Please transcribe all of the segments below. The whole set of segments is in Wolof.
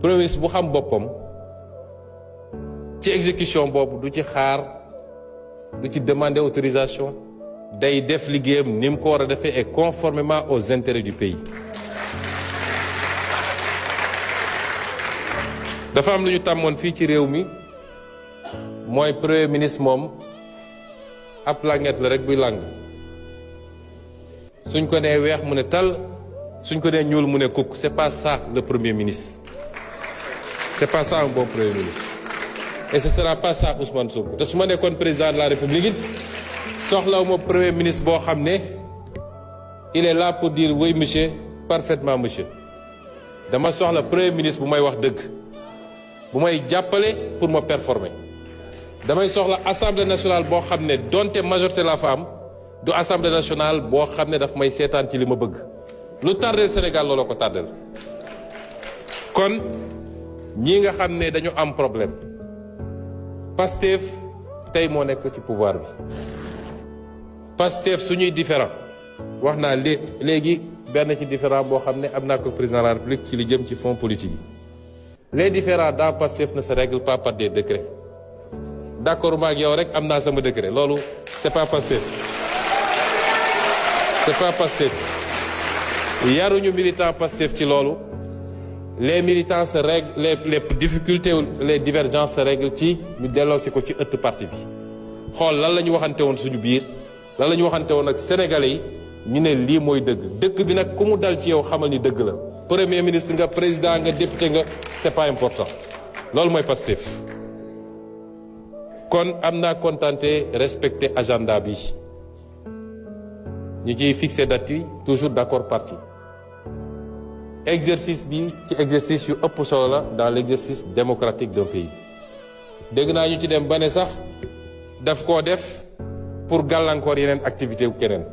premier ministre bu xam boppam ci exécution boobu du ci xaar du ci demander autorisation day def liggéeyam ni mu ko war a defee et conformément aux intérêts du pays. dafa am lu ñu tàmmoon fii ci réew mi mooy premier ministre moom ab languette la rek buy làng suñ ko nee weex mu ne tal suñ ko nee ñuul mu ne kukk. C'est pas ça le premier ministre. C'est pas ça un bon premier ministre. Et ce sera pas ça Ousmane Sonko. te su ma nekkoon président de la République it soxlaw ma premier ministre boo xam ne il est là pour dire oui monsieur parfaitement monsieur. dama soxla premier ministre bu may wax dëgg bu may jàppale pour ma performer. damay soxla assemblée nationale boo xam ne donte majorité la fa am du assemblée nationale boo xam ne daf may seetaan ci li ma bëgg. lu tardeel Sénégal looloo ko tardeel. kon ñi nga xam ne dañu am problème Pastef tey moo nekk ci pouvoir bi. Pastef suñuy différent wax naa léegi benn ci différent boo xam ne am naa ko président de la République ci li jëm ci fonds politique yi. les différends dans Pastef ne se règlent pas par des décrets. d'accord ma ak yow rek am naa sama décret loolu c'est pas Pastef. c'est pas Pastef. yaruñu militant Pastef ci loolu. les militants se règlent les difficultés les divergences se règlent ci ñu delloosi ko ci ëtt parti bi. xool lan la ñu waxante woon suñu biir lan la ñu waxante woon ak sénégalais yi ñu ne lii mooy dëgg dëgg bi nag ku mu dal ci yow xamal ni dëgg la. premier ministre nga président nga député nga c'est pas important loolu mooy Pastef. kon am naa contenté respecter agenda bi ñu ciy fixé date yi toujours d'accord parti. exercice bi ci exercice yu ëpp solo la dans l'exercice démocratique d'un pays. dégg naa ñu ci dem ba ne sax daf koo def pour gàllankoor yeneen activité wu keneen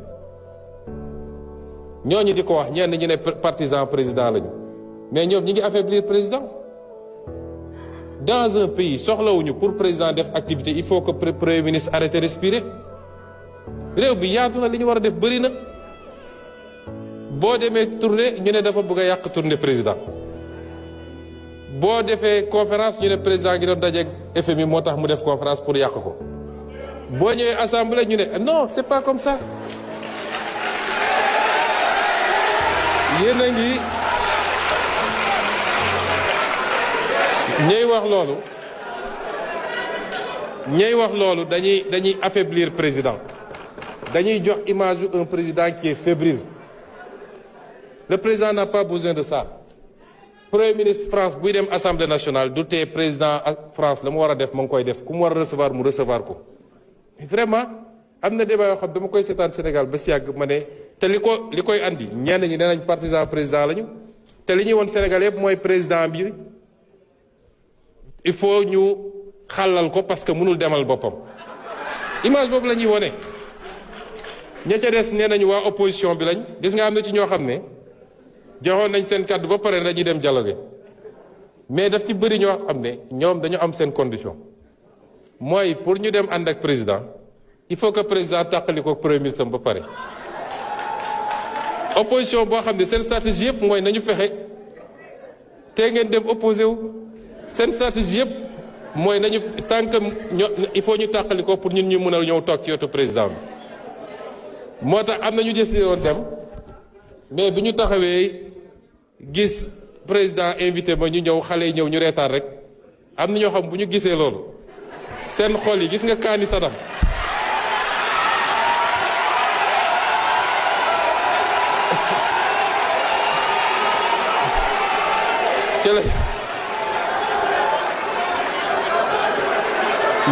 ñooñu di ko wax ñenn ñu ne partisan président lañu mais ñoom ñi ngi affaiblir président. dans un pays soxlawuñu pour président def activité il faut que premier ministre arrête de respirer. réew bi yaatu na li ñu war a def bëri na boo demee tournée ñu ne dafa bëgg a yàq tournée président boo defee conférence ñu ne président gi doon dajeeg FMI moo tax mu def conférence pour yàq ko boo ñëwee assemblée ñu ne non c'est pas comme ça. yéen a ngi ñey wax loolu dañuy affaiblir président dañuy jox image yu un président qui est fébrile. le président n'a pas besoin de ça. premier ministre France buy dem assemblée nationale du tee président France la mu war a def ma ngi koy def ku mu war a recevoir mu recevoir ko. mais vraiment am na débat yoo xam dama koy seetaan Sénégal ba si yàgg ma ne te li koy andi ñenn ñi nee nañ partisan président lañu te li ñuy woon Sénégal yëpp mooy président bi il faut ñu xàllal ko parce que mënul demal boppam. image boobu la ñuy wone ña ca des nee nañu waa opposition bi lañ gis nga am na ci ñoo xam ne joxoon nañ seen kàddu ba pare dañuy dem dialogue mais daf ci bëri ñoo xam ne ñoom dañu am seen condition mooy pour ñu dem ànd ak président il faut que président tàqali ko premier ministre am ba pare. opposition boo xam ne seen stratégie yëpp mooy nañu fexe te ngeen dem opposé wu seen stratégie yëpp mooy nañu tant que il faut ñu tàqali ko pour ñun ñu mën a ñëw toog ci wetu président bi. moo tax am na ñu décidé woon dem mais bi ñu taxawee gis président invité ma ñu ñëw xale yi ñëw ñu reetaan rek am na ñoo xam bu ñu gisee loolu seen xol yi gis nga kaani sadam ci la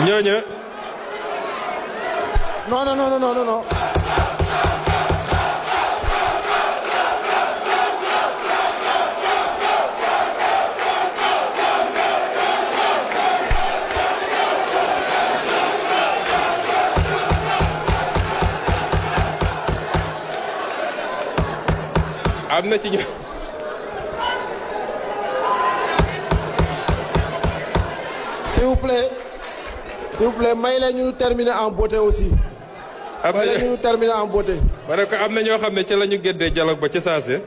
ñooña non am na ci ñu s'il vous plaît may la ñu terminer en beauté aussi. am na may la ñu terminer en beauté. ma ne ko am na ñoo xam ne ca la ñu géddee dialogue ba ca saase